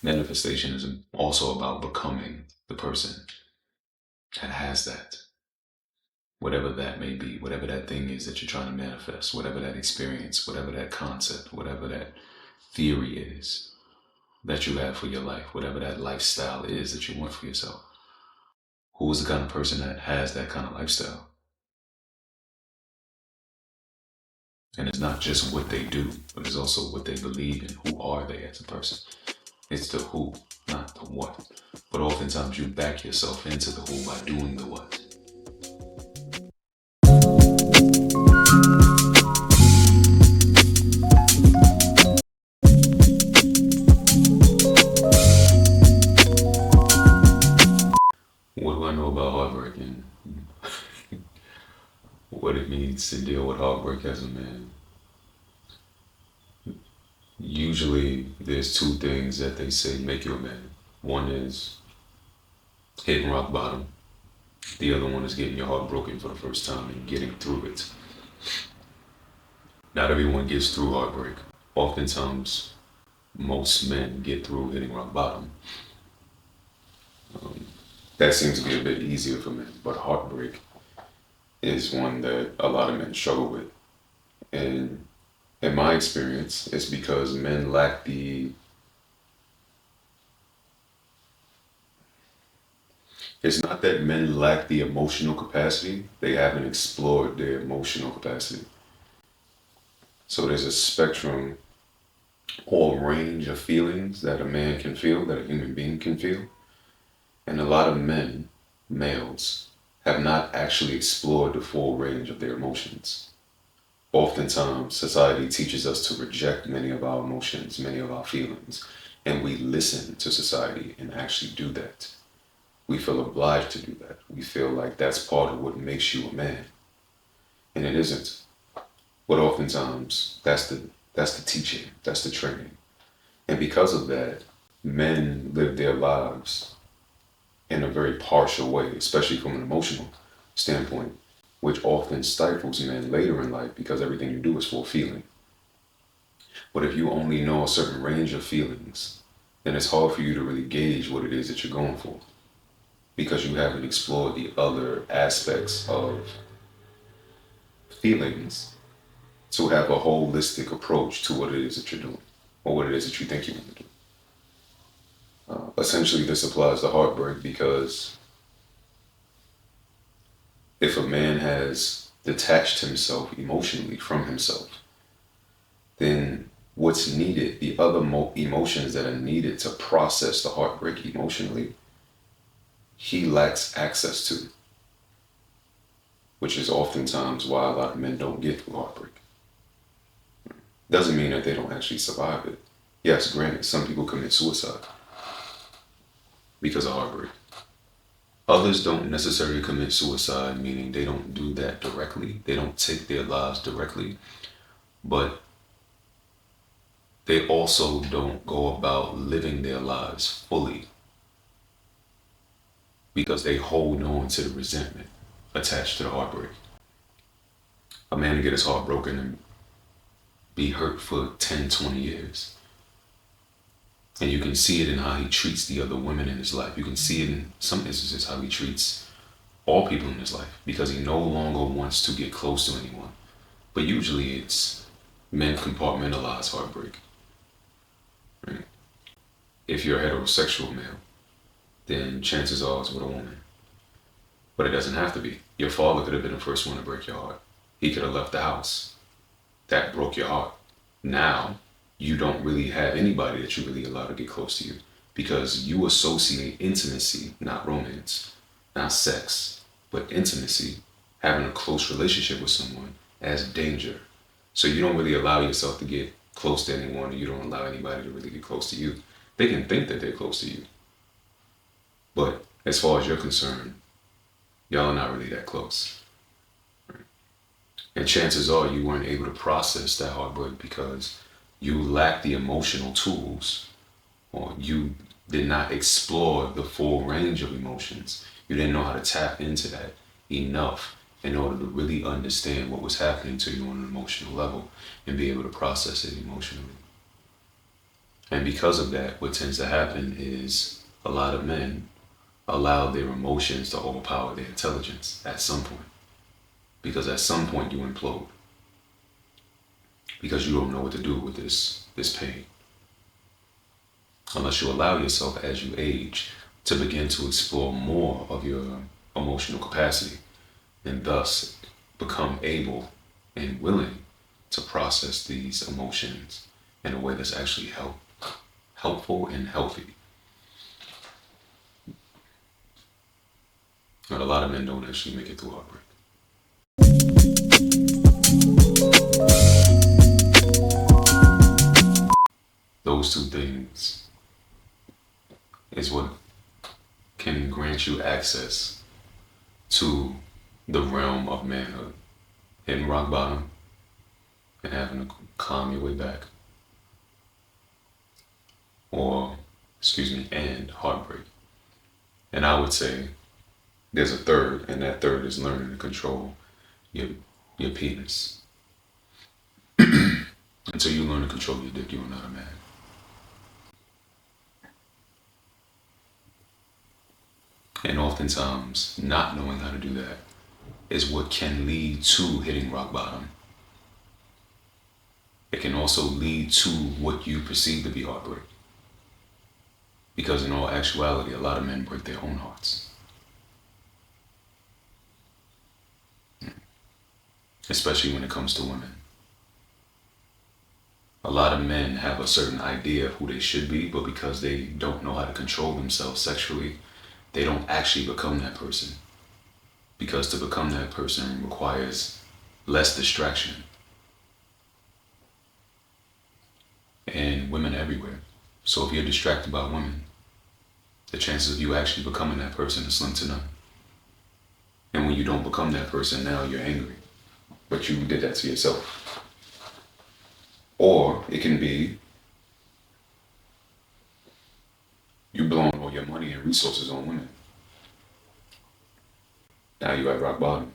Manifestation is also about becoming the person that has that, whatever that may be, whatever that thing is that you're trying to manifest, whatever that experience, whatever that concept, whatever that theory is that you have for your life, whatever that lifestyle is that you want for yourself. Who is the kind of person that has that kind of lifestyle? And it's not just what they do, but it's also what they believe in. Who are they as a person? It's the who, not the what. But oftentimes you back yourself into the who by doing the what. What do I know about heartbreak and what it means to deal with heartbreak as a man? Usually there's two things that they say make you a man. One is hitting rock bottom. The other one is getting your heart broken for the first time and getting through it. Not everyone gets through heartbreak. Oftentimes, most men get through hitting rock bottom. That seems to be a bit easier for men, but heartbreak is one that a lot of men struggle with. And in my experience, it's because men lack the. It's not that men lack the emotional capacity, they haven't explored their emotional capacity. So there's a spectrum or range of feelings that a man can feel, that a human being can feel. And a lot of men, males, have not actually explored the full range of their emotions. Oftentimes, society teaches us to reject many of our emotions, many of our feelings, and we listen to society and actually do that. We feel obliged to do that. We feel like that's part of what makes you a man, and it isn't. But oftentimes, that's the teaching, that's the training, and because of that, men live their lives in a very partial way, especially from an emotional standpoint, which often stifles men later in life because everything you do is for feeling. But if you only know a certain range of feelings, then it's hard for you to really gauge what it is that you're going for because you haven't explored the other aspects of feelings to have a holistic approach to what it is that you're doing or what it is that you think you want to do. Essentially, this applies to heartbreak because if a man has detached himself emotionally from himself, then what's needed, the other emotions that are needed to process the heartbreak emotionally, he lacks access to, which is oftentimes why a lot of men don't get through heartbreak. Doesn't mean that they don't actually survive it. Yes, granted, some people commit suicide because of heartbreak. Others don't necessarily commit suicide, meaning they don't do that directly. They don't take their lives directly, but they also don't go about living their lives fully because they hold on to the resentment attached to the heartbreak. A man can get his heart broken and be hurt for 10, 20 years. And you can see it in how he treats the other women in his life. You can see it in some instances how he treats all people in his life because he no longer wants to get close to anyone. But usually it's men compartmentalize heartbreak. Right? If you're a heterosexual male, then chances are it's with a woman. But it doesn't have to be. Your father could have been the first one to break your heart. He could have left the house. That broke your heart. Now, you don't really have anybody that you really allow to get close to you because you associate intimacy, not romance, not sex, but intimacy, having a close relationship with someone, as danger. So you don't really allow yourself to get close to anyone, or you don't allow anybody to really get close to you. They can think that they're close to you, but as far as you're concerned, y'all are not really that close. And chances are you weren't able to process that heartbreak because you lack the emotional tools or you did not explore the full range of emotions. You didn't know how to tap into that enough in order to really understand what was happening to you on an emotional level and be able to process it emotionally. And because of that, what tends to happen is a lot of men allow their emotions to overpower their intelligence at some point. Because at some point you implode. Because you don't know what to do with this pain. Unless you allow yourself as you age to begin to explore more of your emotional capacity and thus become able and willing to process these emotions in a way that's actually helpful and healthy. But a lot of men don't actually make it through heartbreak. Those two things is what can grant you access to the realm of manhood. Hitting rock bottom and having to climb your way back. And heartbreak. And I would say there's a third, and that third is learning to control your penis. Until you learn to control your dick, you're not a man. And oftentimes, not knowing how to do that is what can lead to hitting rock bottom. It can also lead to what you perceive to be heartbreak. Because in all actuality, a lot of men break their own hearts. Especially when it comes to women. A lot of men have a certain idea of who they should be, but because they don't know how to control themselves sexually, they don't actually become that person. Because to become that person requires less distraction. And women everywhere. So if you're distracted by women, the chances of you actually becoming that person is slim to none. And when you don't become that person, now you're angry. But you did that to yourself. Or it can be you blowing all your money and resources on women. Now you're at rock bottom.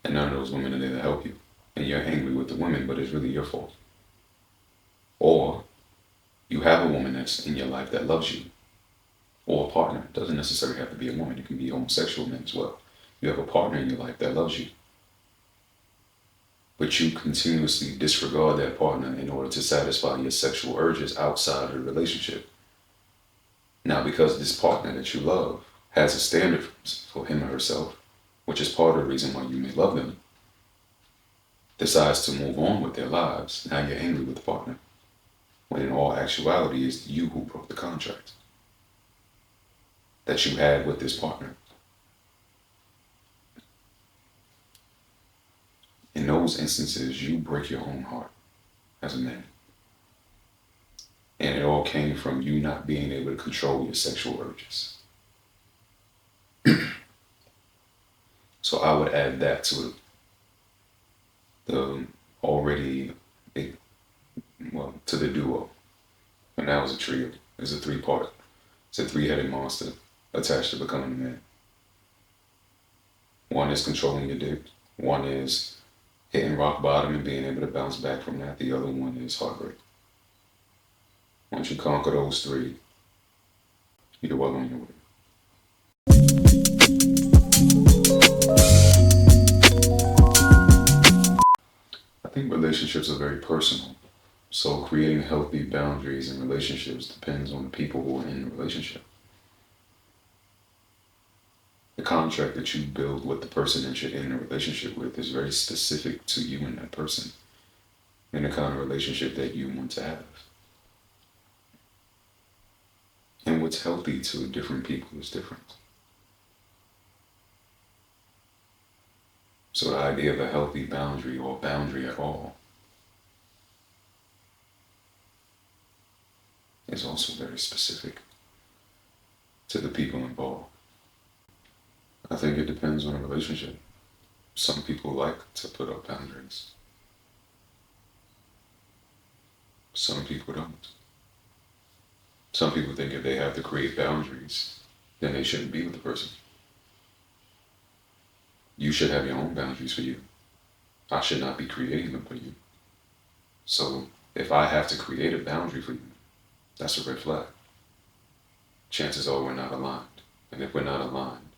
And none of those women are there to help you. And you're angry with the women, but it's really your fault. Or you have a woman that's in your life that loves you. Or a partner. It doesn't necessarily have to be a woman. It can be homosexual men as well. You have a partner in your life that loves you. But you continuously disregard that partner in order to satisfy your sexual urges outside of the relationship. Now, because this partner that you love has a standard for him or herself, which is part of the reason why you may love them, decides to move on with their lives, now you're angry with the partner. When in all actuality, it's you who broke the contract that you had with this partner. In those instances, you break your own heart as a man. And it all came from you not being able to control your sexual urges. So I would add that to the to the duo. And that was a trio. It's a three-part. It's a three-headed monster attached to becoming a man. One is controlling your dick. One is hitting rock bottom and being able to bounce back from that. The other one is heartbreak. Once you conquer those three, you're well on your way. I think relationships are very personal. So creating healthy boundaries in relationships depends on the people who are in the relationship. The contract that you build with the person that you're in a relationship with is very specific to you and that person and the kind of relationship that you want to have. And what's healthy to different people is different. So the idea of a healthy boundary or boundary at all is also very specific to the people involved. I think it depends on the relationship. Some people like to put up boundaries. Some people don't. Some people think if they have to create boundaries, then they shouldn't be with the person. You should have your own boundaries for you. I should not be creating them for you. So If I have to create a boundary for you, that's a red flag. Chances are we're not aligned. And if we're not aligned,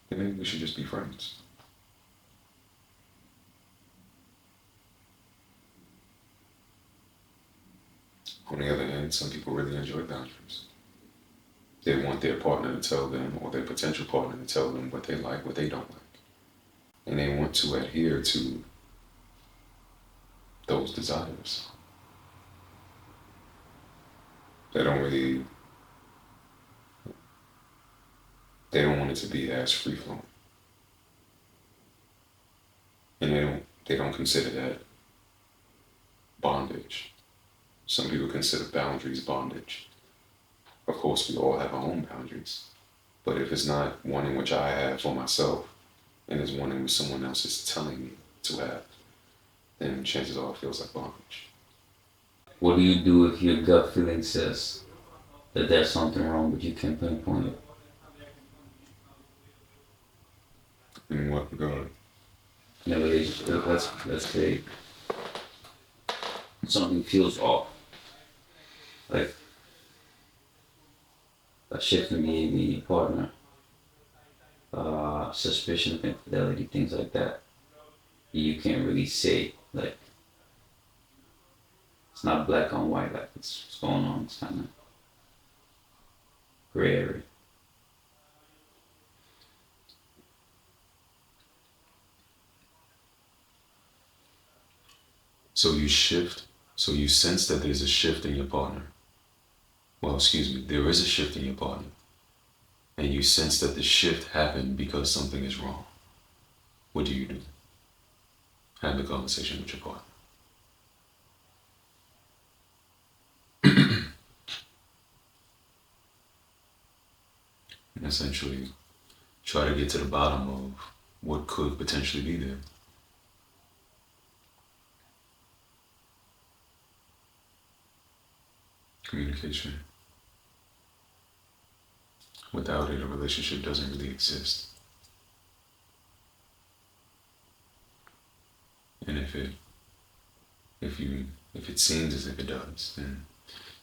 then maybe we should just be friends. On the other hand, some people really enjoy boundaries. They want their partner to tell them, or their potential partner to tell them what they like, what they don't like. And they want to adhere to those desires. They don't want it to be as free flowing. And they don't consider that bondage. Some people consider boundaries bondage. Of course, we all have our own boundaries. But if it's not one in which I have for myself, and it's one in which someone else is telling me to have, then chances are it feels like bondage. What do you do if your gut feeling says that there's something wrong, but you can't pinpoint it? In what regard? In a relationship, let's say something feels off, like a shift in behavior in your partner, suspicion of infidelity, things like that. You can't really say, like, it's not black on white, like what's going on. It's kind of gray area. So you sense that there's a shift in your partner. Well, excuse me, there is a shift in your partner. And you sense that the shift happened because something is wrong. What do? Have the conversation with your partner. And essentially try to get to the bottom of what could potentially be there. Communication. Without it, a relationship doesn't really exist. And if it seems as if it does, then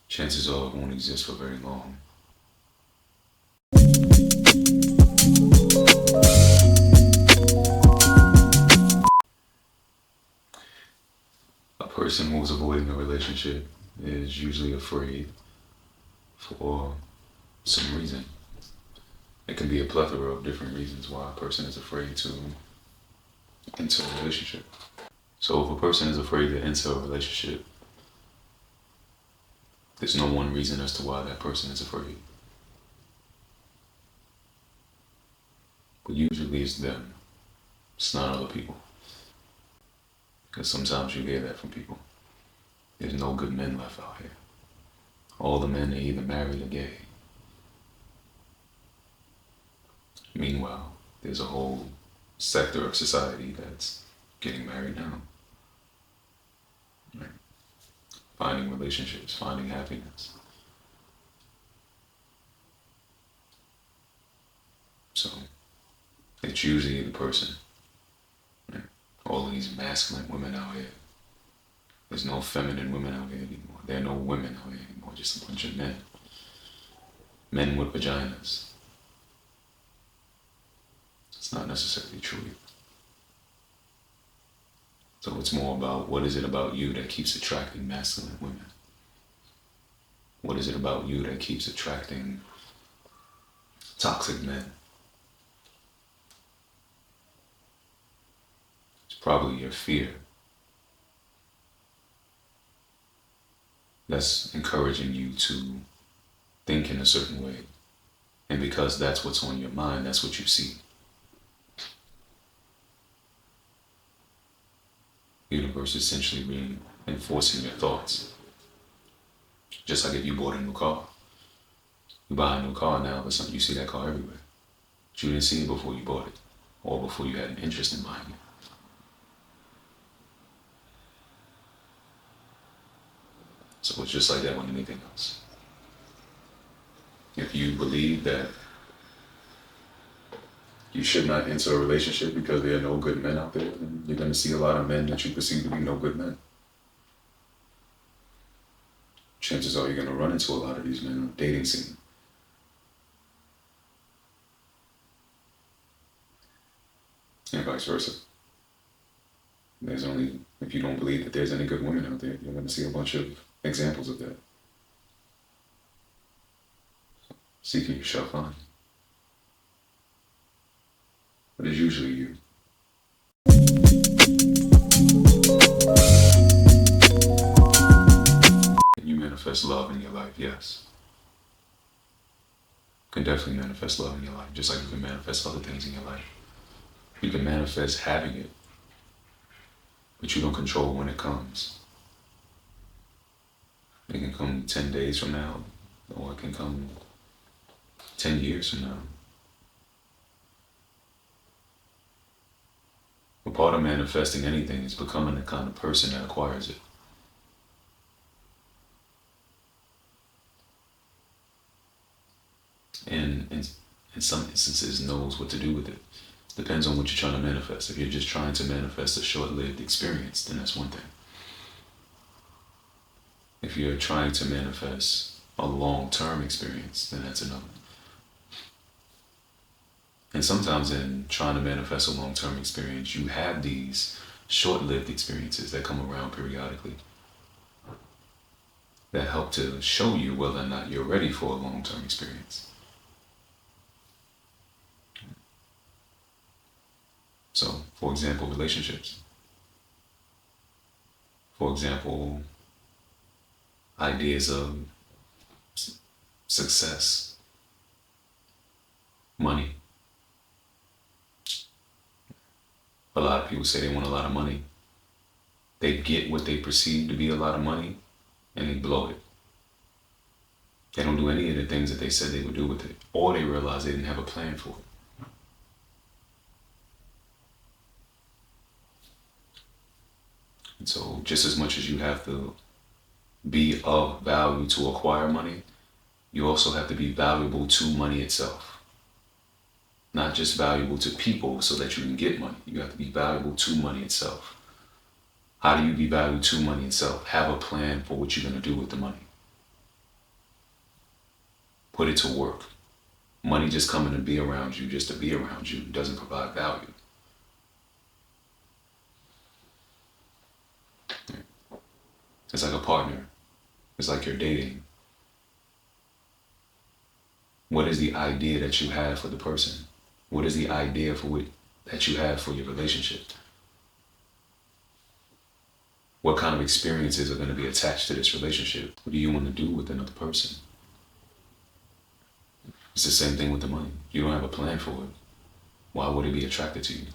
chances are it won't exist for very long. A person who's avoiding a relationship is usually afraid for some reason. It can be a plethora of different reasons why a person is afraid to enter a relationship. So if a person is afraid to enter a relationship, there's no one reason as to why that person is afraid. But usually it's them. It's not other people. Because sometimes you hear that from people. There's no good men left out here. All the men are either married or gay. Meanwhile, there's a whole sector of society that's getting married now. Right? Finding relationships, finding happiness. So, it's usually the person. Right? All of these masculine women out here. There's no feminine women out here anymore. There are no women out here anymore, just a bunch of men. Men with vaginas. It's not necessarily true either. So it's more about what is it about you that keeps attracting masculine women? What is it about you that keeps attracting toxic men? It's probably your fear that's encouraging you to think in a certain way. And because that's what's on your mind, that's what you see. Universe essentially reinforcing your thoughts. Just like if you bought a new car. You buy a new car now, but you see that car everywhere. But you didn't see it before you bought it, or before you had an interest in buying it. So it's just like that with anything else. If you believe that you should not enter a relationship because there are no good men out there, then you're going to see a lot of men that you perceive to be no good men. chances are you're going to run into a lot of these men on the dating scene. And vice versa. If you don't believe that there's any good women out there, you're going to see a bunch of examples of that. Seeking you shall find. But it's usually you. You manifest love in your life, yes. You can definitely manifest love in your life, just like you can manifest other things in your life. You can manifest having it, but you don't control when it comes. It can come 10 days from now, or it can come 10 years from now. But part of manifesting anything is becoming the kind of person that acquires it. And in some instances knows what to do with it. Depends on what you're trying to manifest. If you're just trying to manifest a short-lived experience, then that's one thing. If you're trying to manifest a long-term experience, then that's another. And sometimes in trying to manifest a long-term experience, you have these short-lived experiences that come around periodically that help to show you whether or not you're ready for a long-term experience. So, for example, relationships. For example, ideas of success, money. A lot of people say they want a lot of money. They get what they perceive to be a lot of money and they blow it. They don't do any of the things that they said they would do with it, or they realize they didn't have a plan for it. And so just as much as you have to be of value to acquire money, you also have to be valuable to money itself. Not just valuable to people so that you can get money. You have to be valuable to money itself. How do you be valuable to money itself? Have a plan for what you're going to do with the money. Put it to work. Money just coming to be around you, just to be around you, doesn't provide value. It's like a partner. It's like you're dating. What is the idea that you have for the person? What is the idea that you have for your relationship? What kind of experiences are going to be attached to this relationship? What do you want to do with another person? It's the same thing with the money. You don't have a plan for it. Why would it be attracted to you?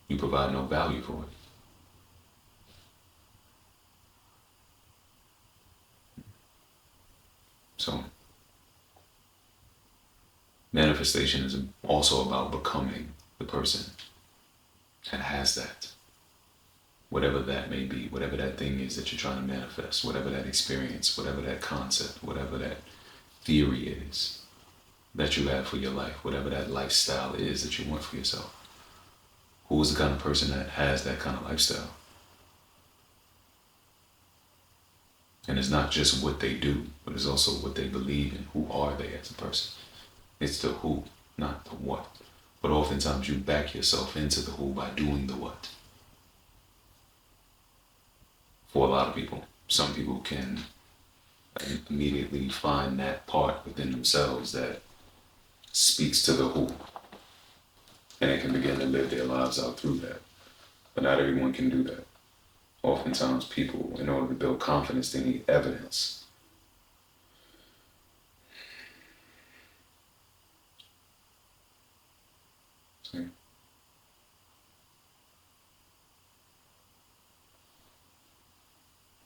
You provide no value for it. So, manifestation is also about becoming the person that has that. Whatever that may be, whatever that thing is that you're trying to manifest, whatever that experience, whatever that concept, whatever that theory is that you have for your life, whatever that lifestyle is that you want for yourself. Who is the kind of person that has that kind of lifestyle? And it's not just what they do, but it's also what they believe in. Who are they as a person? It's the who, not the what. But oftentimes you back yourself into the who by doing the what. For a lot of people, some people can immediately find that part within themselves that speaks to the who. And they can begin to live their lives out through that. But not everyone can do that. Oftentimes people, in order to build confidence, they need evidence. See?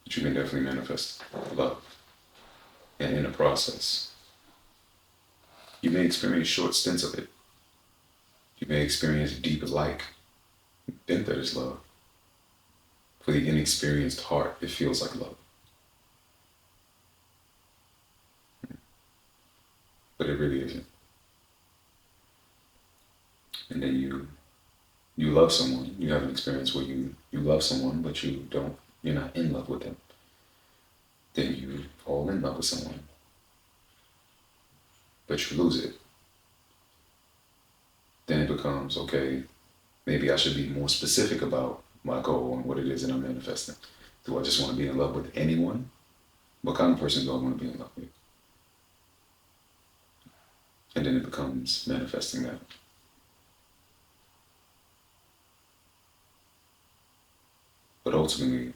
But you can definitely manifest love. And in the process, you may experience short stints of it. You may experience deep like. You think that is love. For the inexperienced heart, it feels like love. But it really isn't. And then you love someone. You have an experience where you love someone, but you're not in love with them. Then you fall in love with someone, but you lose it. Then it becomes, okay, maybe I should be more specific about my goal and what it is that I'm manifesting. Do I just want to be in love with anyone? What kind of person do I want to be in love with? And then it becomes manifesting that. But ultimately,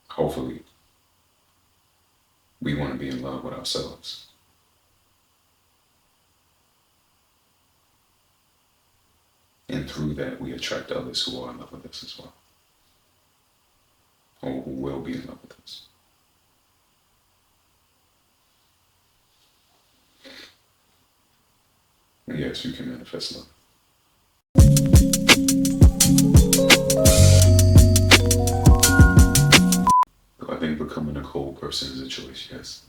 hopefully, we want to be in love with ourselves. And through that, we attract others who are in love with us as well, or who will be in love with us. And yes, you can manifest love. I think becoming a cold person is a choice, yes.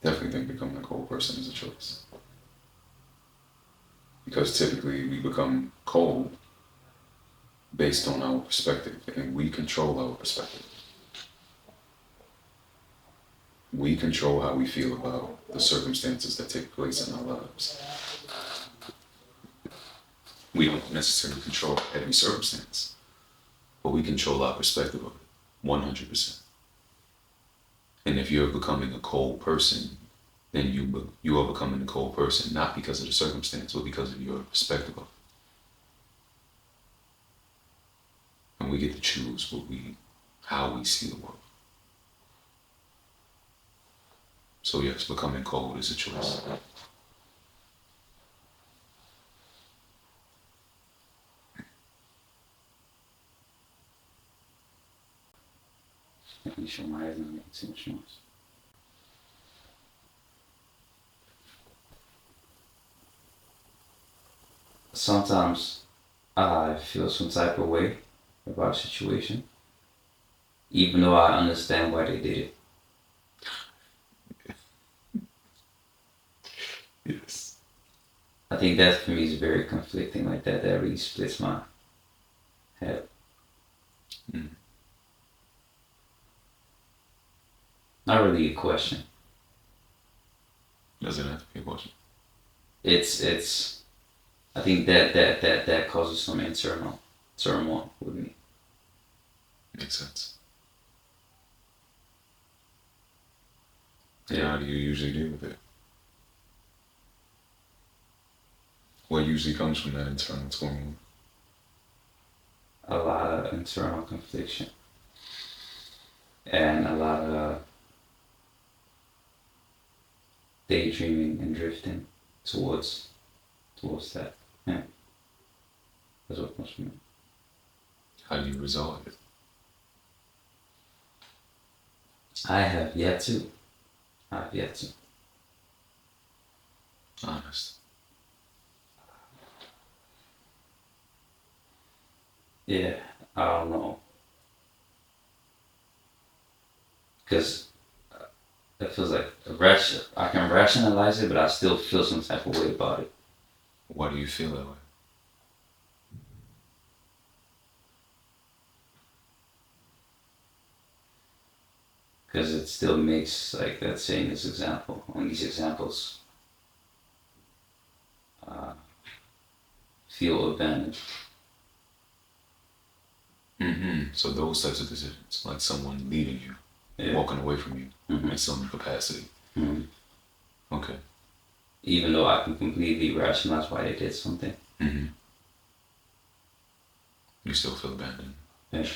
Definitely think becoming a cold person is a choice. Because typically we become cold based on our perspective, and we control our perspective. We control how we feel about the circumstances that take place in our lives. We don't necessarily control every circumstance, but we control our perspective of it 100%. And if you're becoming a cold person, then you are becoming a cold person not because of the circumstance, but because of your perspective of it. And we get to choose how we see the world. So yes, becoming cold is a choice. Let me show my eyes and make too much noise. Sometimes I feel some type of way about a situation, even though I understand why they did it. Yes. I think that for me is very conflicting, like that really splits my head. Mm. Not really a question. Doesn't have to be a question. It's I think that causes some internal turmoil with me. Makes sense. Yeah. And how do you usually deal with it? What usually comes from that internal turmoil? A lot of internal confliction and a lot of daydreaming and drifting towards that. Yeah, that's what comes from it. How do you resolve it? I have yet to. Honest. Yeah, I don't know. Because it feels like I can rationalize it, but I still feel some type of way about it. Why do you feel that way? Because it still makes, like, let's say in this example, on these examples, feel abandoned. So those types of decisions, like someone leaving you, Yeah. walking away from you Mhm. in some capacity. Mhm. Okay. Even though I can completely rationalize why they did something. You still feel abandoned. Yeah.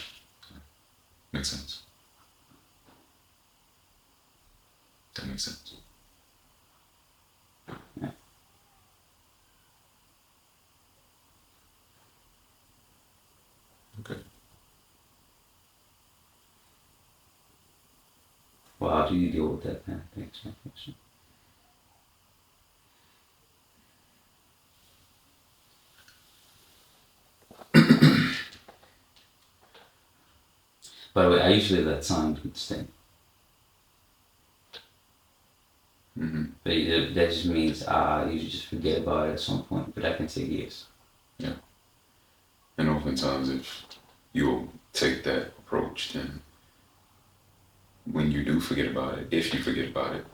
Makes sense. That makes sense. Yeah. Okay. Well, how do you deal with that kind of thing? That's my question. By the way, I usually let time do its thing. But that just means I usually just forget about it at some point, but that can take years. Yeah. And oftentimes if you'll take that approach, then when you do forget about it, if you forget about it,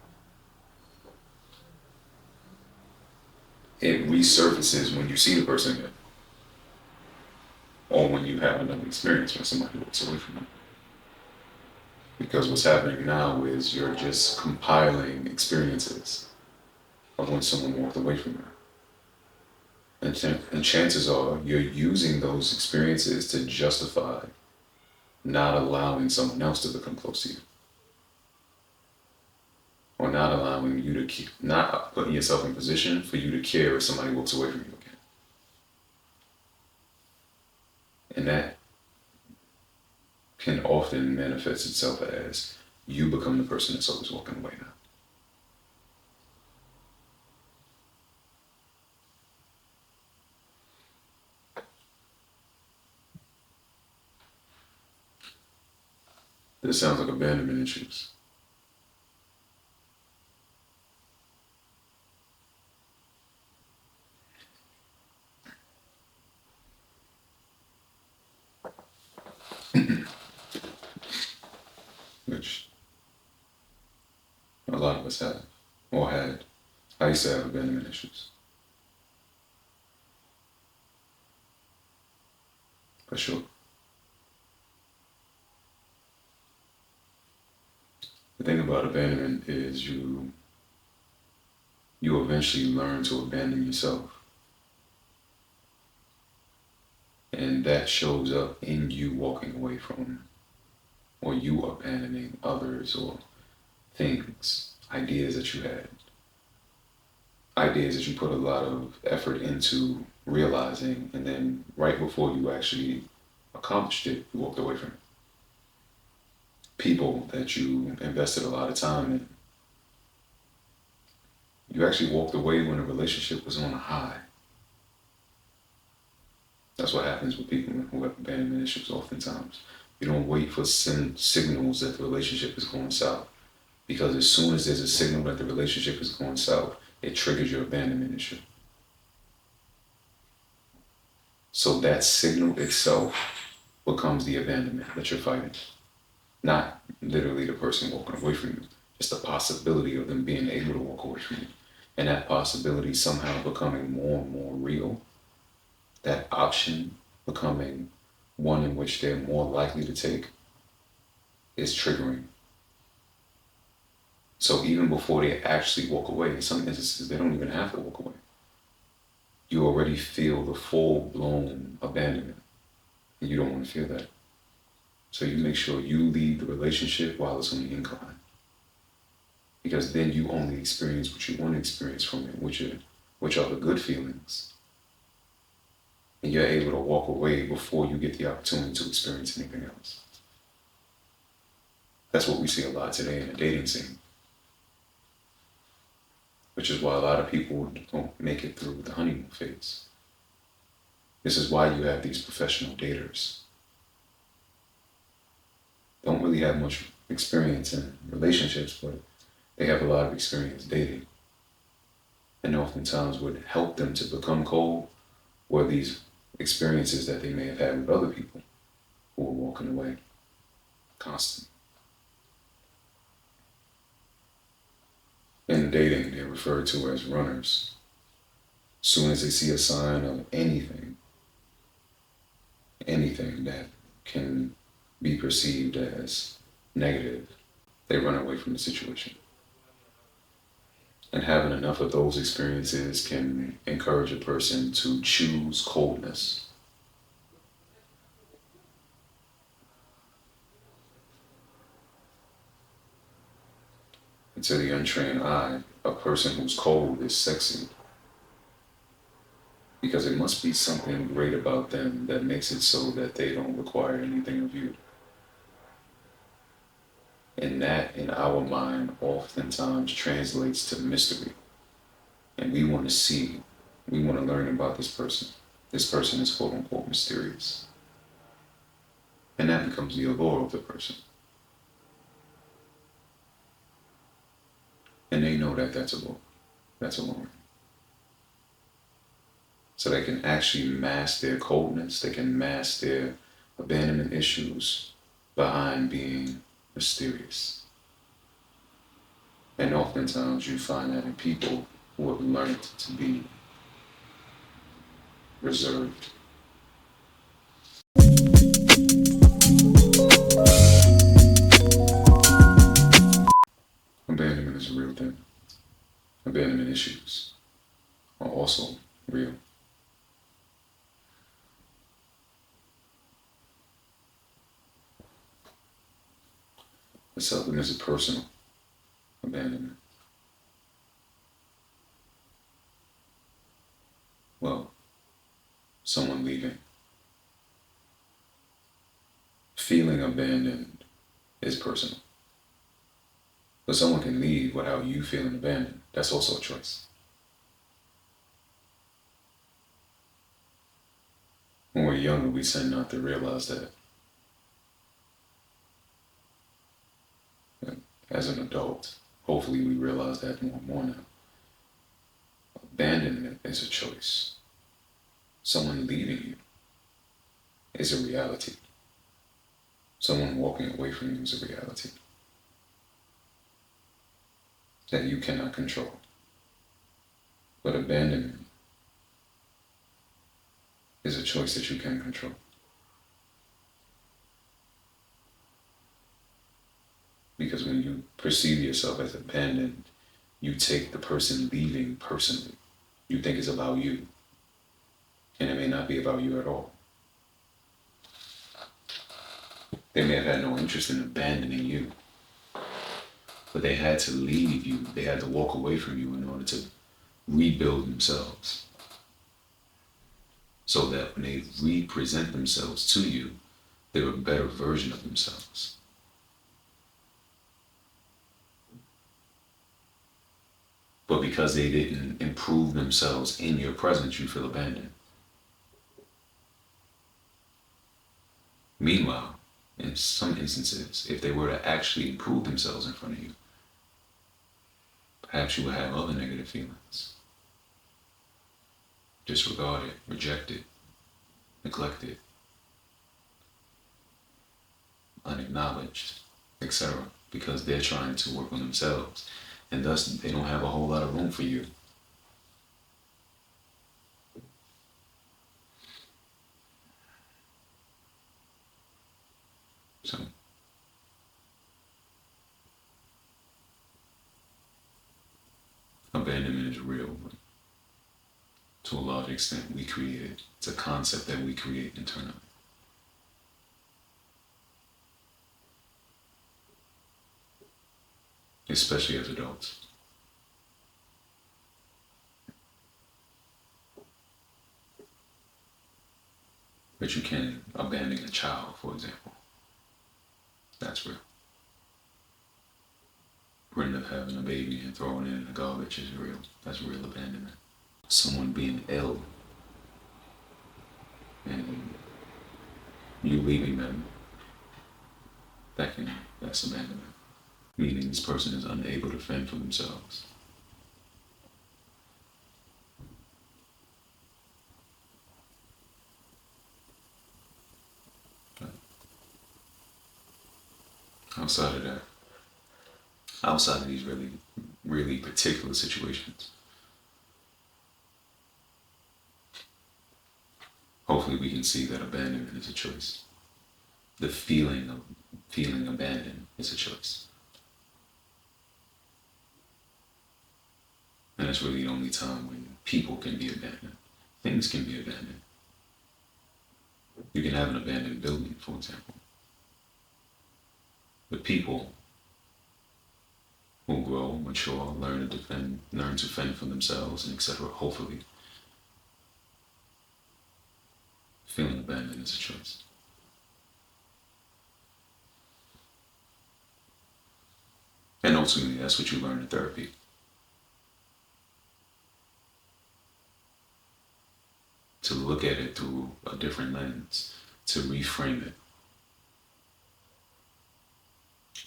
it resurfaces when you see the person again, or when you have another experience when somebody walks away from you. Because what's happening now is you're just compiling experiences of when someone walked away from you. And chances are you're using those experiences to justify not allowing someone else to become close to you. Or not allowing you to keep, not putting yourself in position for you to care if somebody walks away from you again. And that can often manifest itself as you become the person that's always walking away now. This sounds like abandonment issues. Which a lot of us have, or had. I used to have abandonment issues. For sure. The thing about abandonment is you eventually learn to abandon yourself. And that shows up in you walking away from, or you abandoning others or things, ideas that you had, ideas that you put a lot of effort into realizing, and then right before you actually accomplished it, you walked away from it. People that you invested a lot of time in, you actually walked away when the relationship was on a high. That's what happens with people who have abandonment issues oftentimes. You don't wait for signals that the relationship is going south. Because as soon as there's a signal that the relationship is going south, it triggers your abandonment issue. So that signal itself becomes the abandonment that you're fighting. Not literally the person walking away from you, just the possibility of them being able to walk away from you. And that possibility somehow becoming more and more real, that option becoming one in which they're more likely to take, is triggering. So even before they actually walk away, in some instances, they don't even have to walk away. You already feel the full-blown abandonment, and you don't want to feel that. So you make sure you leave the relationship while it's on the incline. Because then you only experience what you want to experience from it, which are the good feelings. And you're able to walk away before you get the opportunity to experience anything else. That's what we see a lot today in the dating scene. Which is why a lot of people don't make it through the honeymoon phase. This is why you have these professional daters. Don't really have much experience in relationships, but they have a lot of experience dating. And oftentimes what help them to become cold were these experiences that they may have had with other people who were walking away constantly. In dating, they're referred to as runners. As soon as they see a sign of anything that can be perceived as negative, they run away from the situation. And having enough of those experiences can encourage a person to choose coldness. And to the untrained eye, a person who's cold is sexy. Because it must be something great about them that makes it so that they don't require anything of you. And that, in our mind, oftentimes translates to mystery. And we want to learn about this person. This person is quote unquote mysterious. And that becomes the allure of the person. And they know that that's alluring. So they can actually mask their coldness, they can mask their abandonment issues behind being mysterious. And oftentimes you find that in people who have learned to be reserved. Abandonment is a real thing. Abandonment issues are also real. The seldom is a personal abandonment. Well, someone leaving. Feeling abandoned is personal. But someone can leave without you feeling abandoned. That's also a choice. When we're younger, we tend not to realize that. As an adult, hopefully we realize that more and more now. Abandonment is a choice. Someone leaving you is a reality. Someone walking away from you is a reality that you cannot control. But abandonment is a choice that you can control. Because when you perceive yourself as abandoned, you take the person leaving personally. You think it's about you, and it may not be about you at all. They may have had no interest in abandoning you, but they had to leave you. They had to walk away from you in order to rebuild themselves. So that when they represent themselves to you, they're a better version of themselves. But because they didn't improve themselves in your presence, you feel abandoned. Meanwhile, in some instances, if they were to actually improve themselves in front of you, perhaps you would have other negative feelings. Disregarded, rejected, neglected, unacknowledged, etc. Because they're trying to work on themselves. And thus, they don't have a whole lot of room for you. So, abandonment is real, but to a large extent, we create it. It's a concept that we create internally. Especially as adults. But you can abandon a child, for example. That's real. End up having a baby and throwing it in the garbage is real. That's real abandonment. Someone being ill and you leaving them, that's abandonment. Meaning this person is unable to fend for themselves. Outside of that, outside of these really, really particular situations, hopefully we can see that abandonment is a choice. The feeling of feeling abandoned is a choice. And it's really the only time when people can be abandoned. Things can be abandoned. You can have an abandoned building, for example. But people will grow, mature, learn to fend for themselves, and etc. Hopefully, feeling abandoned is a choice. And ultimately, that's what you learn in therapy. To look at it through a different lens, to reframe it.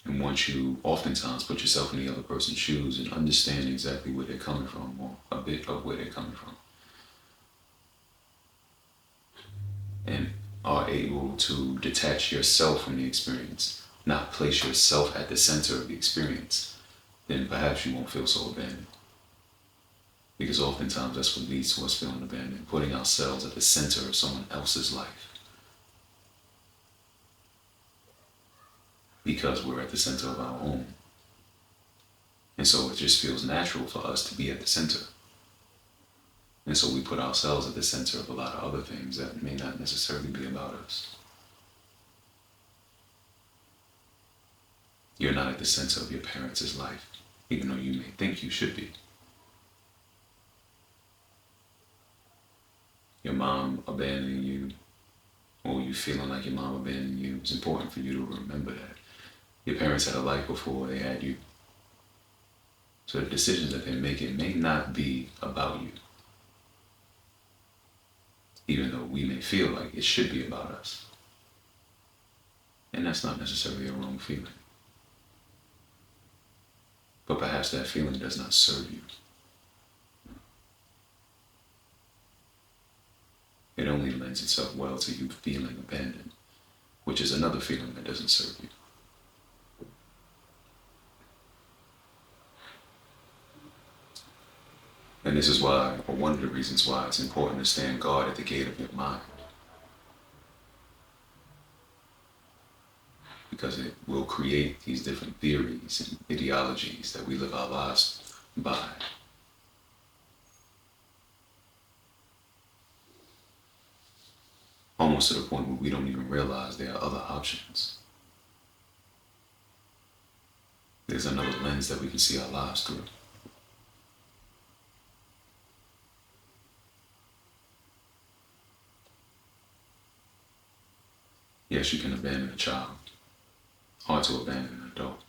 And once you oftentimes put yourself in the other person's shoes and understand exactly where they're coming from, or a bit of where they're coming from, and are able to detach yourself from the experience, not place yourself at the center of the experience, then perhaps you won't feel so abandoned. Because oftentimes that's what leads to us feeling abandoned, putting ourselves at the center of someone else's life. Because we're at the center of our own. And so it just feels natural for us to be at the center. And so we put ourselves at the center of a lot of other things that may not necessarily be about us. You're not at the center of your parents' life, even though you may think you should be. Your mom abandoning you, or you feeling like your mom abandoned you, it's important for you to remember that. Your parents had a life before they had you. So the decisions that they're making may not be about you. Even though we may feel like it should be about us. And that's not necessarily a wrong feeling. But perhaps that feeling does not serve you. It only lends itself well to you feeling abandoned, which is another feeling that doesn't serve you. And this is why, or one of the reasons why, it's important to stand guard at the gate of your mind. Because it will create these different theories and ideologies that we live our lives by. Almost to the point where we don't even realize there are other options. There's another lens that we can see our lives through. Yes, you can abandon a child. Hard to abandon an adult.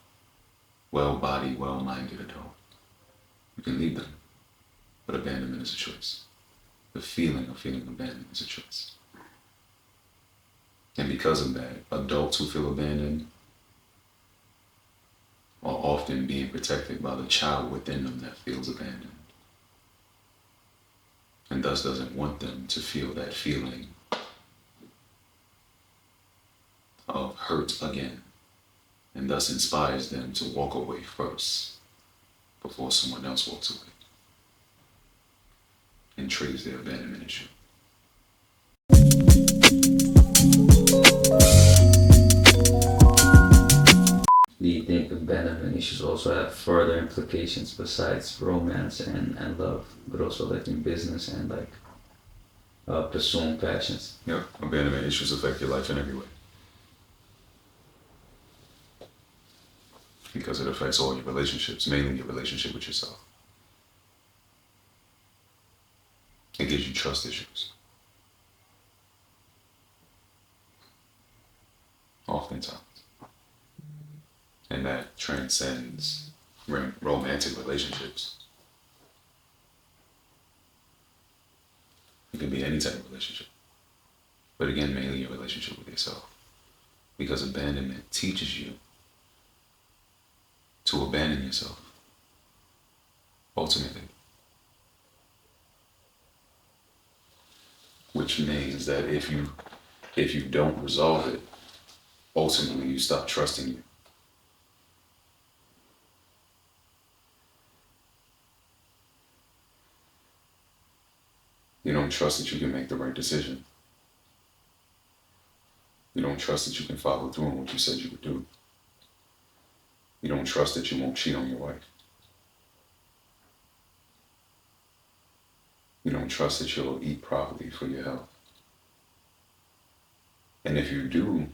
Well-bodied, well-minded adult. You can leave them, but abandonment is a choice. The feeling of feeling abandoned is a choice. And because of that, adults who feel abandoned are often being protected by the child within them that feels abandoned. And thus doesn't want them to feel that feeling of hurt again. And thus inspires them to walk away first before someone else walks away and triggers their abandonment issue. Do you think abandonment issues also have further implications besides romance and love, but also like in business and like pursuing passions? Yeah, abandonment issues affect your life in every way. Because it affects all your relationships, mainly your relationship with yourself. It gives you trust issues. Oftentimes. And that transcends romantic relationships. It can be any type of relationship. But again, mainly your relationship with yourself. Because abandonment teaches you to abandon yourself, ultimately. Which means that if you don't resolve it, ultimately you stop trusting you. You don't trust that you can make the right decision. You don't trust that you can follow through on what you said you would do. You don't trust that you won't cheat on your wife. You don't trust that you'll eat properly for your health. And if you do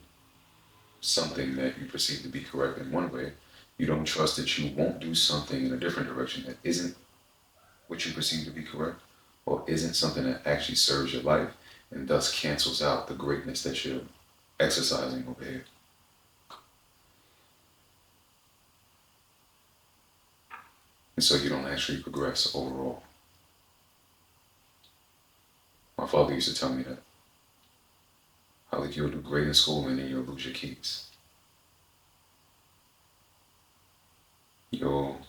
something that you perceive to be correct in one way, you don't trust that you won't do something in a different direction that isn't what you perceive to be correct, or isn't something that actually serves your life and thus cancels out the greatness that you're exercising over here. And so you don't actually progress overall. My father used to tell me that. How like you'll do great in school and then you'll lose your keys. You'll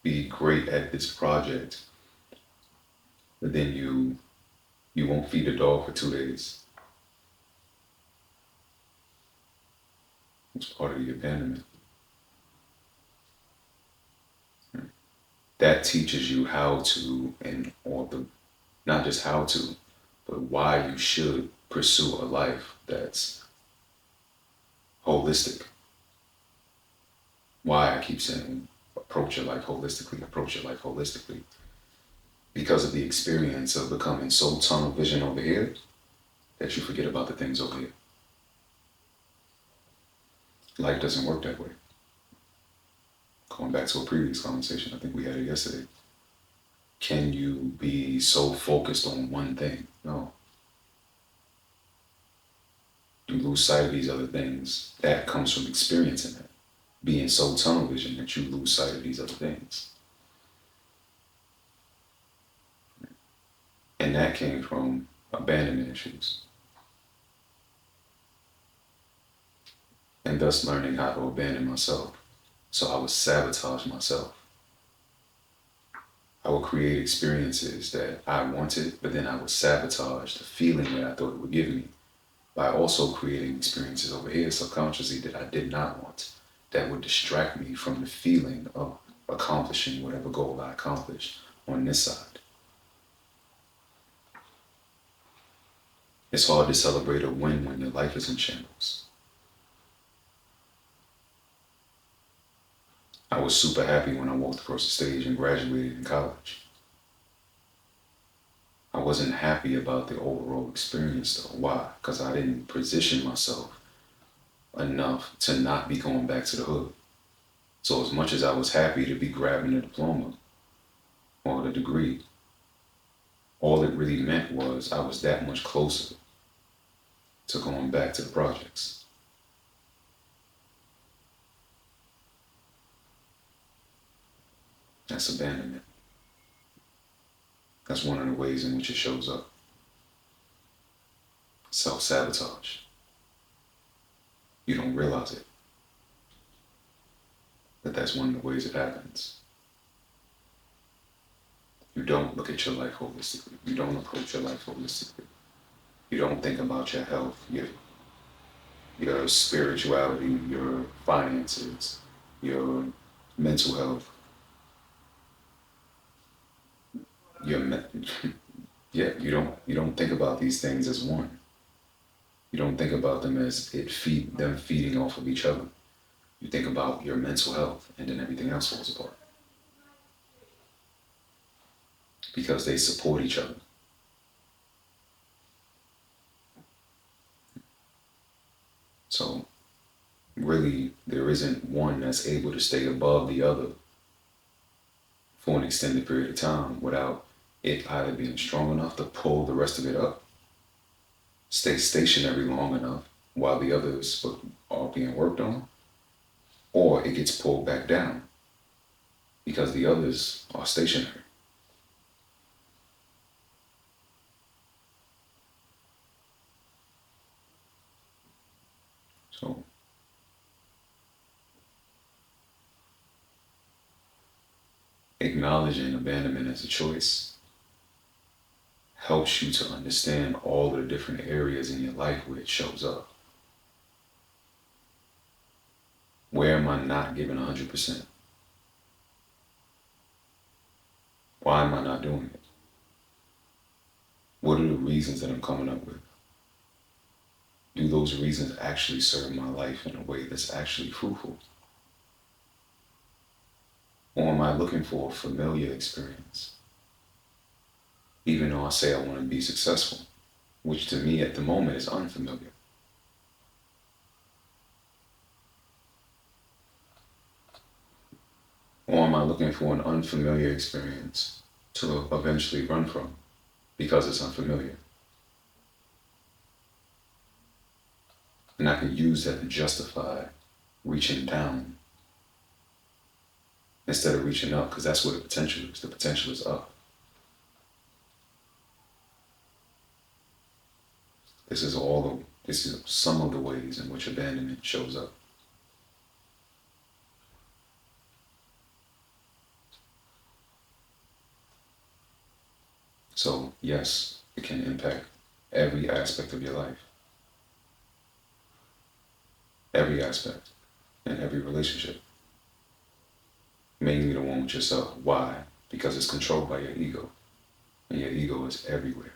be great at this project, but then you won't feed a dog for 2 days. It's part of the abandonment. That teaches you how to, not just how to, but why you should pursue a life that's holistic. Why I keep saying approach your life holistically, approach your life holistically. Because of the experience of becoming so tunnel vision over here that you forget about the things over here. Life doesn't work that way. Going back to a previous conversation, I think we had it yesterday. Can you be so focused on one thing? No. You lose sight of these other things. That comes from experiencing that. Being so tunnel vision that you lose sight of these other things. And that came from abandonment issues. And thus learning how to abandon myself. So I would sabotage myself. I would create experiences that I wanted, but then I would sabotage the feeling that I thought it would give me by also creating experiences over here subconsciously that I did not want, that would distract me from the feeling of accomplishing whatever goal I accomplished on this side. It's hard to celebrate a win when your life is in shambles. I was super happy when I walked across the stage and graduated in college. I wasn't happy about the overall experience though. Why? Because I didn't position myself enough to not be going back to the hood. So as much as I was happy to be grabbing the diploma or the degree, all it really meant was I was that much closer to going back to the projects. That's abandonment. That's one of the ways in which it shows up. Self-sabotage. You don't realize it, but that's one of the ways it happens. You don't look at your life holistically. You don't approach your life holistically. You don't think about your health, your spirituality, your finances, your mental health, you don't think about these things as one. You don't think about them as them feeding off of each other. You think about your mental health, and then everything else falls apart because they support each other. So really, there isn't one that's able to stay above the other for an extended period of time without it either being strong enough to pull the rest of it up, stay stationary long enough while the others are being worked on, or it gets pulled back down because the others are stationary. So acknowledging abandonment as a choice helps you to understand all the different areas in your life where it shows up. Where am I not giving 100%? Why am I not doing it? What are the reasons that I'm coming up with? Do those reasons actually serve my life in a way that's actually fruitful? Or am I looking for a familiar experience? Even though I say I want to be successful, which to me at the moment is unfamiliar. Or am I looking for an unfamiliar experience to eventually run from because it's unfamiliar? And I can use that to justify reaching down instead of reaching up, because that's where the potential is. The potential is up. This is some of the ways in which abandonment shows up. So yes, it can impact every aspect of your life. Every aspect in every relationship. Mainly the one with yourself. Why? Because it's controlled by your ego. And your ego is everywhere.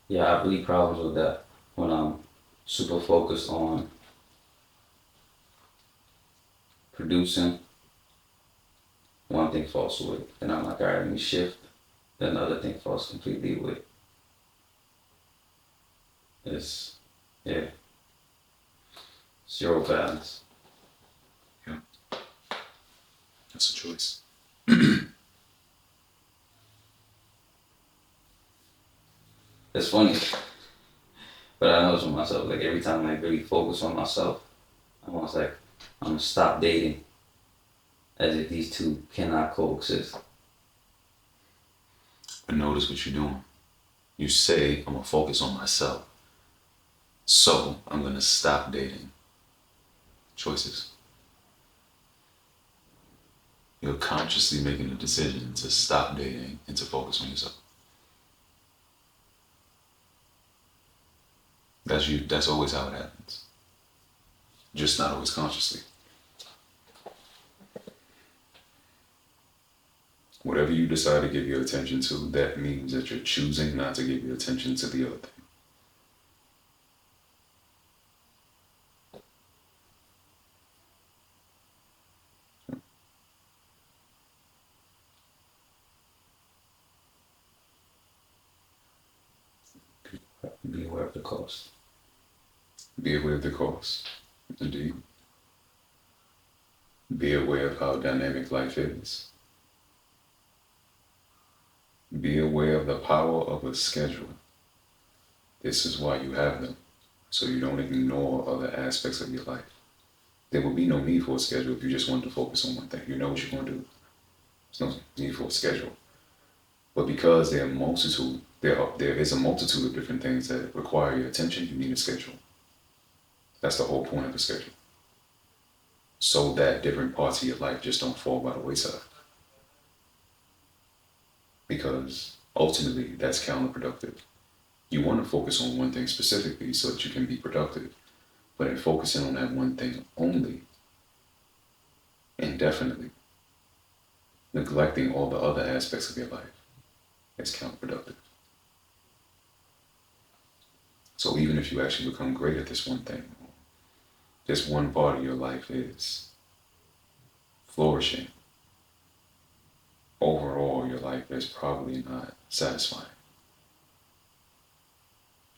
Yeah, I have really problems with that when I'm super focused on producing. One thing falls away, and I'm like, all right, let me shift. Then the other thing falls completely away. It's, yeah, zero balance. Yeah. That's a choice. It's funny, but I notice with myself, like every time I really focus on myself, I'm almost like, I'm gonna stop dating, as if these two cannot coexist. But notice what you're doing. You say, I'm going to focus on myself. So I'm going to stop dating. Choices. You're consciously making a decision to stop dating and to focus on yourself. That's you. That's always how it happens. Just not always consciously. Whatever you decide to give your attention to, that means that you're choosing not to give your attention to the other thing. Be aware of the cost. Be aware of the cost. Indeed. Be aware of how dynamic life is. Be aware of the power of a schedule. This is why you have them, so you don't ignore other aspects of your life. There will be no need for a schedule if you just want to focus on one thing. You know what you're going to do. There's no need for a schedule. But because there is a multitude of different things that require your attention, you need a schedule. That's the whole point of a schedule. So that different parts of your life just don't fall by the wayside. Because ultimately, that's counterproductive. You want to focus on one thing specifically so that you can be productive. But in focusing on that one thing only, indefinitely, neglecting all the other aspects of your life, it's counterproductive. So even if you actually become great at this one thing, this one part of your life is flourishing, overall your life is probably not satisfying.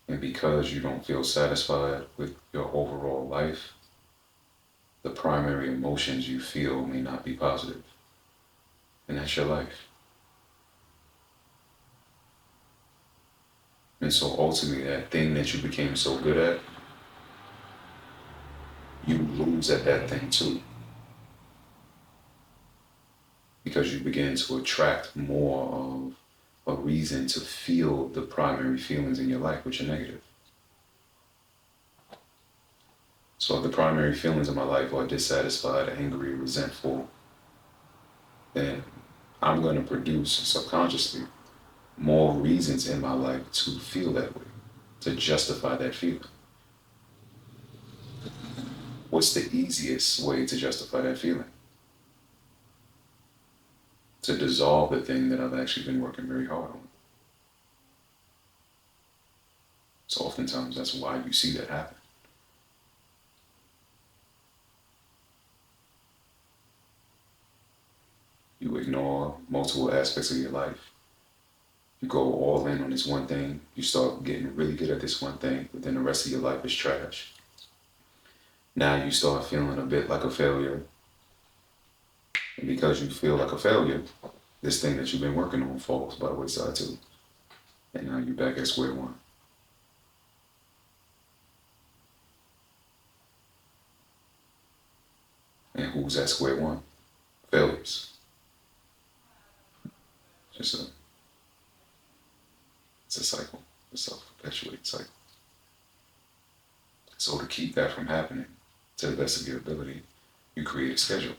And because you don't feel satisfied with your overall life, the primary emotions you feel may not be positive. And that's your life. And so ultimately, that thing that you became so good at, you lose at that thing too. Because you begin to attract more of a reason to feel the primary feelings in your life, which are negative. So if the primary feelings in my life are dissatisfied, angry, resentful, then I'm going to produce subconsciously more reasons in my life to feel that way, to justify that feeling. What's the easiest way to justify that feeling? To dissolve the thing that I've actually been working very hard on. So oftentimes that's why you see that happen. You ignore multiple aspects of your life. You go all in on this one thing. You start getting really good at this one thing, but then the rest of your life is trash. Now you start feeling a bit like a failure. And because you feel like a failure, this thing that you've been working on falls by the wayside too. And now you're back at square one. And who's at square one? Failures. It's a cycle, a self-perpetuating cycle. So to keep that from happening, to the best of your ability, you create a schedule.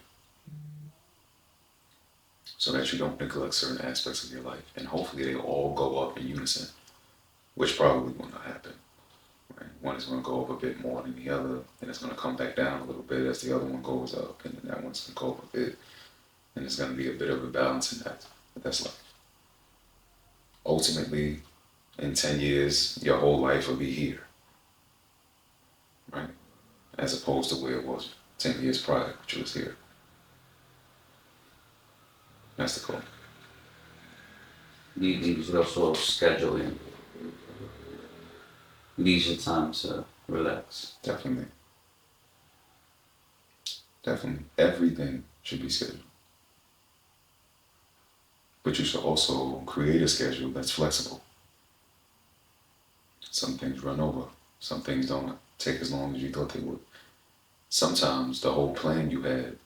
so that you don't neglect certain aspects of your life. And hopefully they all go up in unison, which probably will not happen. Right? One is going to go up a bit more than the other, and it's going to come back down a little bit as the other one goes up, and then that one's going to go up a bit, and it's going to be a bit of a balancing act. But that's life. Ultimately, in 10 years, your whole life will be here, right? As opposed to where it was 10 years prior, which was here. That's the goal. You should also schedule in leisure time to relax. Definitely. Definitely. Everything should be scheduled. But you should also create a schedule that's flexible. Some things run over. Some things don't take as long as you thought they would. Sometimes the whole plan you had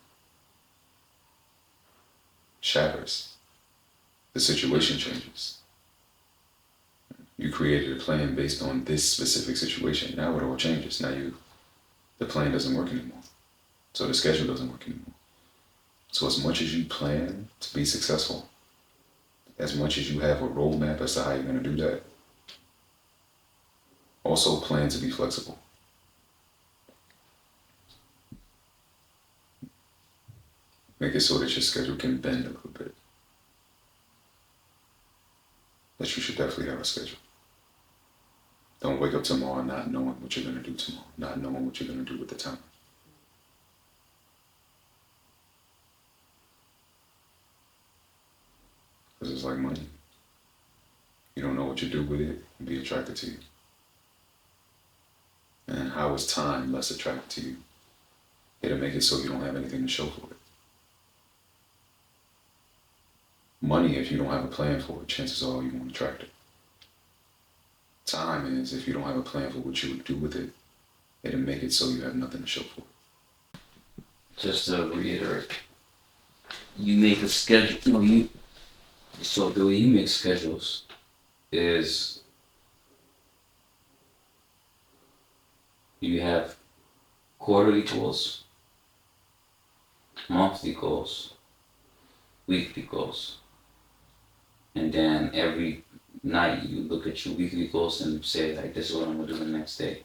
shatters. The situation changes. You created a plan based on this specific situation. Now it all changes. Now the plan doesn't work anymore. So the schedule doesn't work anymore. So as much as you plan to be successful, as much as you have a roadmap as to how you're going to do that, also plan to be flexible. Make it so that your schedule can bend a little bit. But you should definitely have a schedule. Don't wake up tomorrow not knowing what you're going to do tomorrow, not knowing what you're going to do with the time. Because it's like money. You don't know what you do with it, it'll be attracted to you. And how is time less attracted to you? It'll make it so you don't have anything to show for it. Money, if you don't have a plan for it, chances are you won't attract it. Time is, if you don't have a plan for what you would do with it, it'll make it so you have nothing to show for it. Just to reiterate, you make a schedule. So the way you make schedules is you have quarterly goals, monthly goals, weekly goals, and then every night you look at your weekly goals and say, like, this is what I'm gonna do the next day.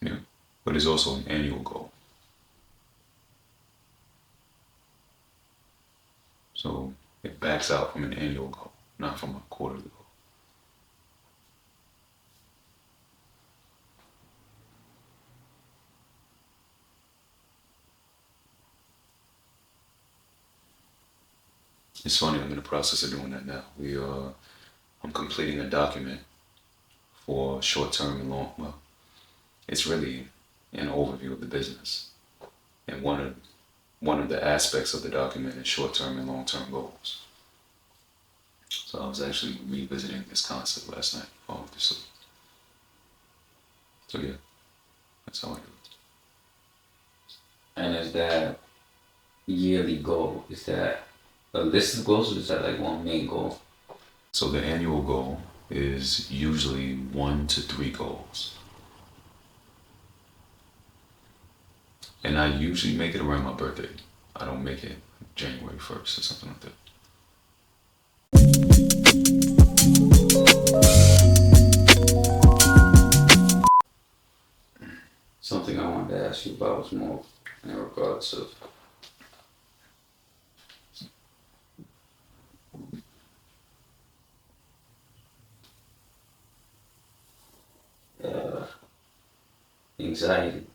Yeah. But it's also an annual goal. So it backs out from an annual goal, not from a quarterly goal. It's funny, I'm in the process of doing that now. I'm completing a document for short-term and long, well, it's really an overview of the business. And one of the aspects of the document is short-term and long-term goals. So I was actually revisiting this concept last night, obviously. So yeah, that's how I do it. And is that yearly goal, is that a list of goals or is that like one main goal? So the annual goal is usually 1 to 3 goals. And I usually make it around my birthday. I don't make it January 1st or something like that. Something I wanted to ask you about was more in regards of anxiety.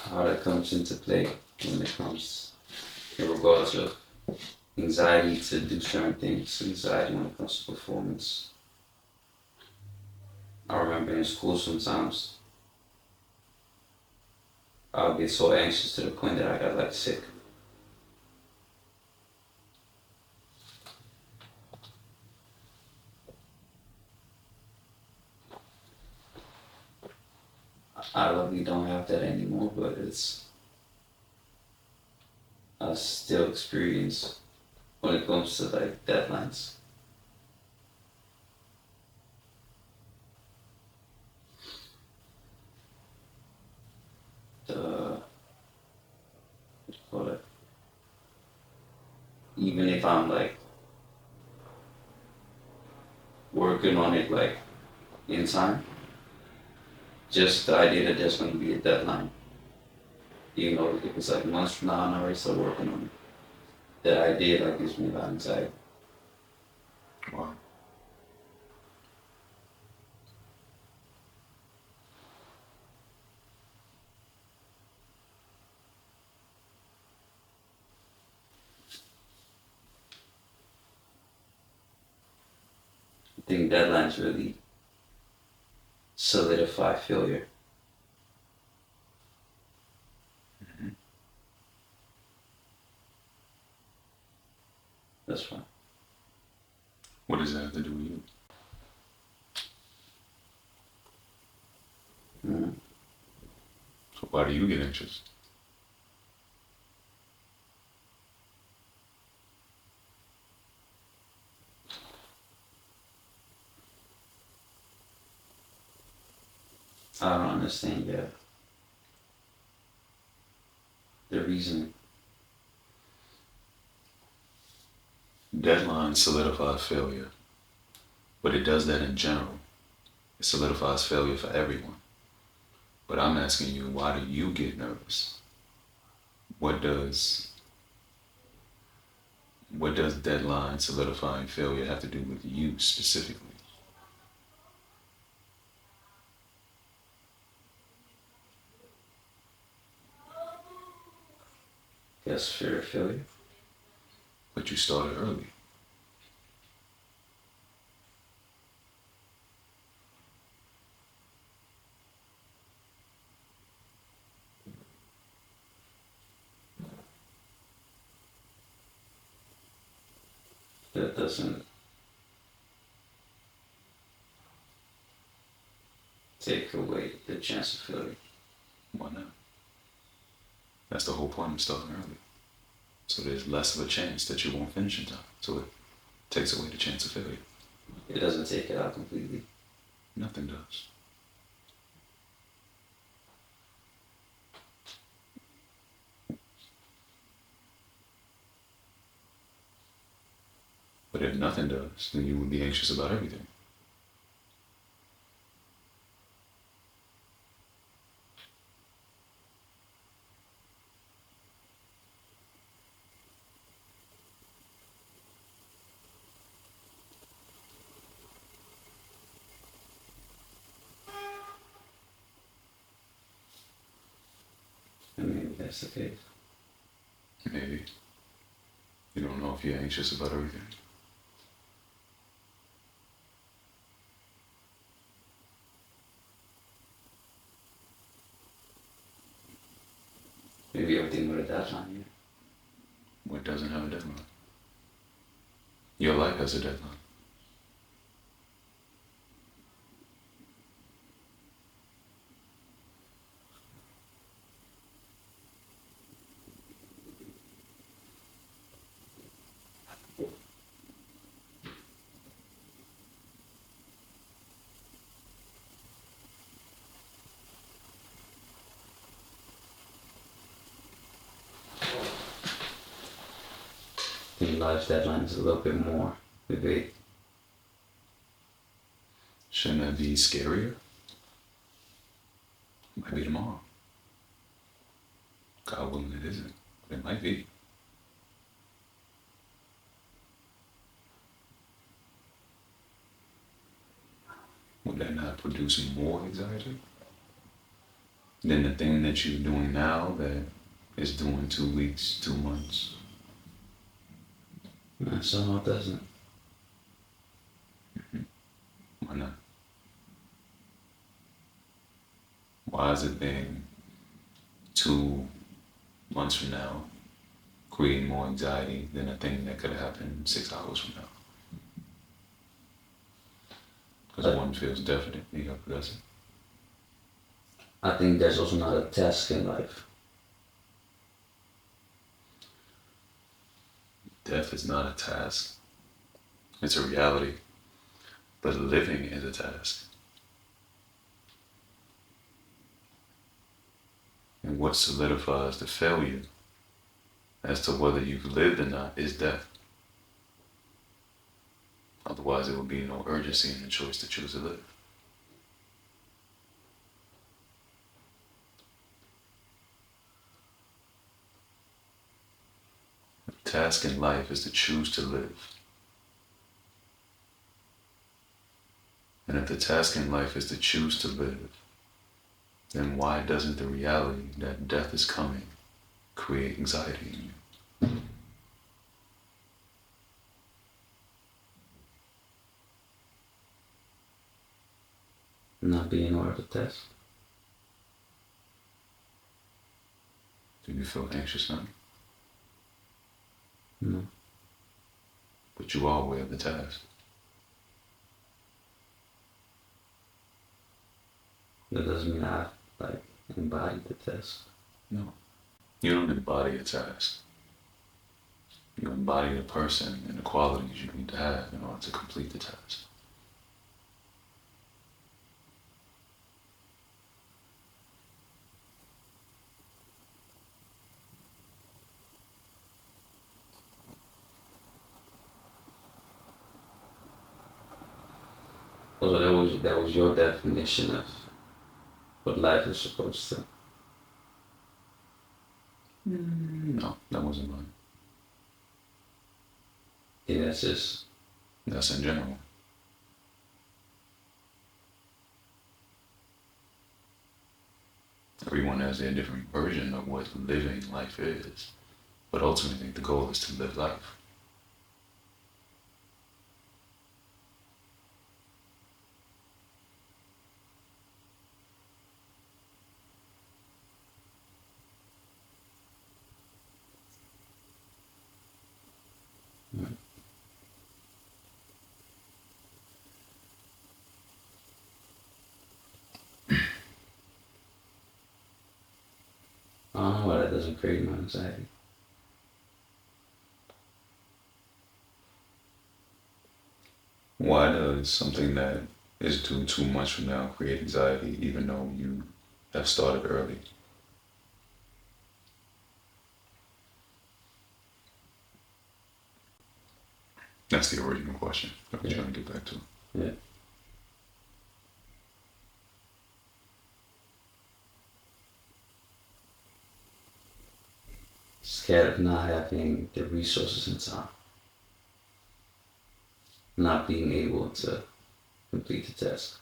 How that comes into play when it comes in regards of anxiety to do certain things, anxiety when it comes to performance. I remember in school sometimes I would get so anxious to the point that I got like sick. I luckily don't have that anymore, but I still experience when it comes to like deadlines. even if I'm like working on it like in time, just the idea that there's going to be a deadline, even though if it's like months from now and I already start working on it, that idea like gives me a lot of anxiety. Wow. I think deadlines really solidify failure. That's why. What does that have to do with you? Mm. So why do you get anxious? I don't understand yet the reason. Deadlines solidify failure, but it does that in general. It solidifies failure for everyone. But I'm asking you, why do you get nervous? What does deadline solidifying failure have to do with you specifically? Yes, fear of failure. But you started early. That doesn't take away the chance of failure. Why not? That's the whole point of starting early. So there's less of a chance that you won't finish in time. So it takes away the chance of failure. It doesn't take it out completely. Nothing does. But if nothing does, then you would be anxious about everything. And maybe that's the case. Maybe. You don't know if you're anxious about everything. Maybe everything with a deadline. Yeah. What doesn't have a deadline? Your life has a deadline. I think life's deadline is a little bit more vivid. Shouldn't that be scarier? Might be tomorrow. God willing, it isn't. But it might be. Would that not produce more anxiety than the thing that you're doing now that is due in 2 weeks, 2 months? No, somehow it doesn't. Why not? Why is it being 2 months from now creating more anxiety than a thing that could have happened 6 hours from now? Because one feels definite, the other doesn't. I think there's also not a task in life. Death is not a task. It's a reality. But living is a task. And what solidifies the failure as to whether you've lived or not is death. Otherwise, there would be no urgency in the choice to choose to live. The task in life is to choose to live. And if the task in life is to choose to live, then why doesn't the reality that death is coming create anxiety in you? Not being aware of the test. Do you feel anxious now? No. But you are aware of the task. That doesn't mean I embody the test. No. You don't embody a task. You embody the person and the qualities you need to have in order to complete the task. So that was your definition of what life is supposed to. No, that wasn't mine. Yeah, that's in general. Everyone has their different version of what living life is. But ultimately, the goal is to live life. I don't know why that doesn't create my anxiety. Why does something that is due too much from now create anxiety even though you have started early? That's the original question that we're trying to get back to. Yeah. Scared of not having the resources and time. Not being able to complete the task.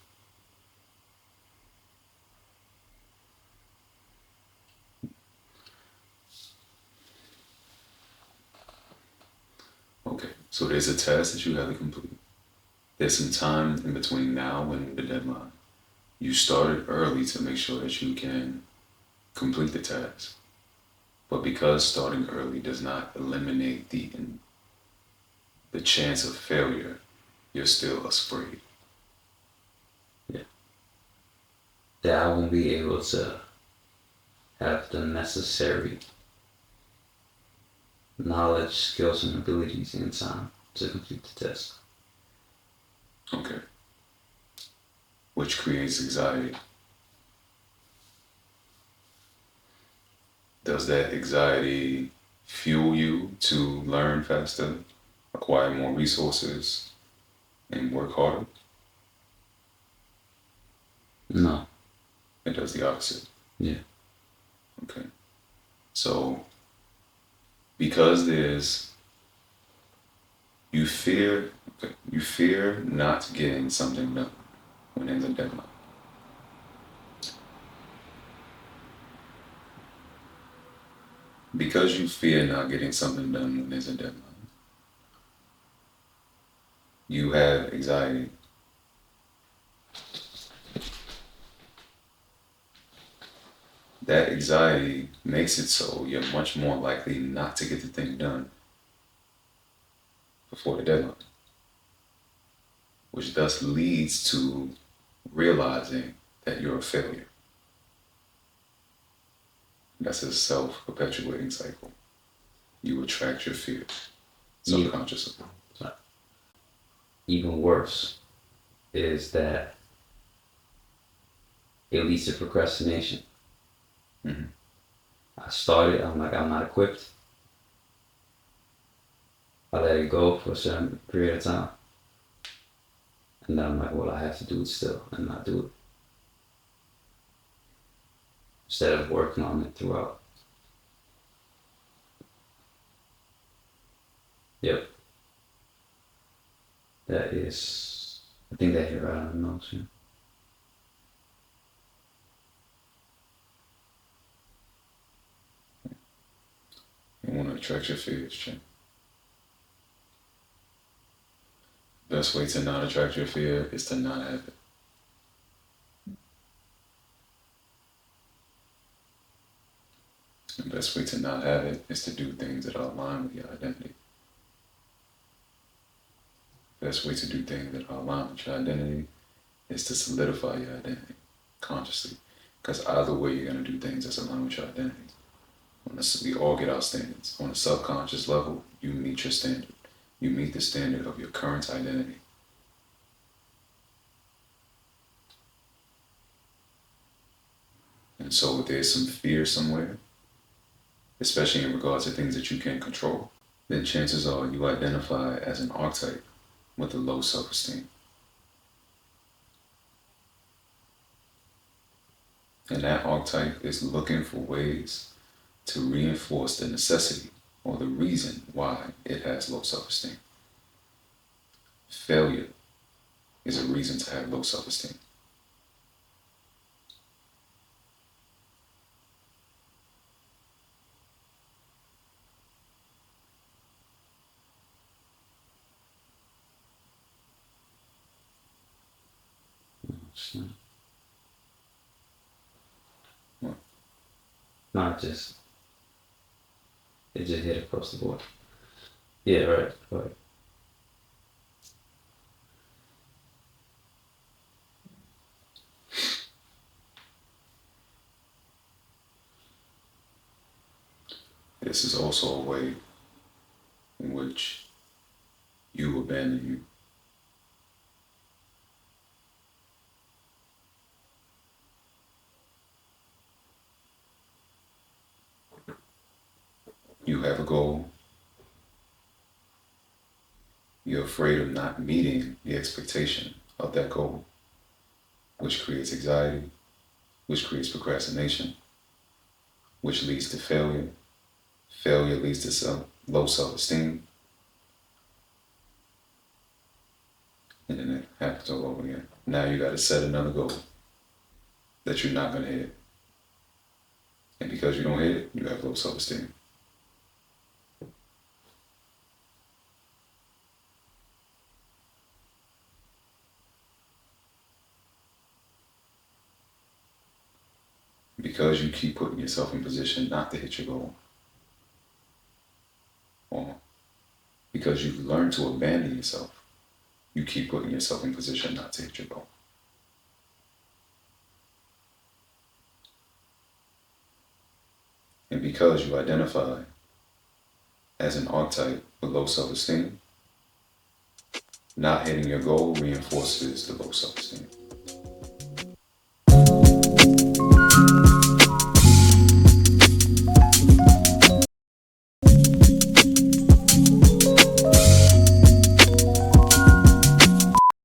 Okay, so there's a task that you have to complete. There's some time in between now and the deadline. You started early to make sure that you can complete the task. But because starting early does not eliminate the chance of failure, you're still afraid. Yeah. That I won't be able to have the necessary knowledge, skills, and abilities in time to complete the test. Okay. Which creates anxiety. Does that anxiety fuel you to learn faster, acquire more resources, and work harder? No. It does the opposite. Yeah. Okay. So, because you fear not getting something done when there's a deadline. Because you fear not getting something done when there's a deadline, you have anxiety. That anxiety makes it so you're much more likely not to get the thing done before the deadline, which thus leads to realizing that you're a failure. That's a self-perpetuating cycle. You attract your fears subconsciously. Even worse is that it leads to procrastination. Mm-hmm. I started, I'm like, I'm not equipped. I let it go for a certain period of time. And then I'm like, well, I have to do it still and not do it. Instead of working on it throughout. Yep. That is, I think that hit right on the nose, yeah. You want to attract your fears, Jim. Best way to not attract your fear is to not have it. The best way to not have it is to do things that are aligned with your identity. Best way to do things that are aligned with your identity is to solidify your identity consciously. Because either way, you're going to do things that's aligned with your identity. We all get our standards. On a subconscious level, you meet your standard. You meet the standard of your current identity. And so if there's some fear somewhere, especially in regards to things that you can't control, then chances are you identify as an archetype with a low self-esteem. And that archetype is looking for ways to reinforce the necessity or the reason why it has low self-esteem. Failure is a reason to have low self-esteem. What? Not just, it just hit across the board. Yeah, right. Go ahead. This is also a way in which you abandon you. You have a goal. You're afraid of not meeting the expectation of that goal, which creates anxiety, which creates procrastination, which leads to failure. Failure leads to low self-esteem. And then it happens all over again. Now you got to set another goal that you're not going to hit. And because you don't hit it, you have low self-esteem. Because you keep putting yourself in position not to hit your goal, or because you've learned to abandon yourself, you keep putting yourself in position not to hit your goal. And because you identify as an archetype with low self-esteem, not hitting your goal reinforces the low self-esteem.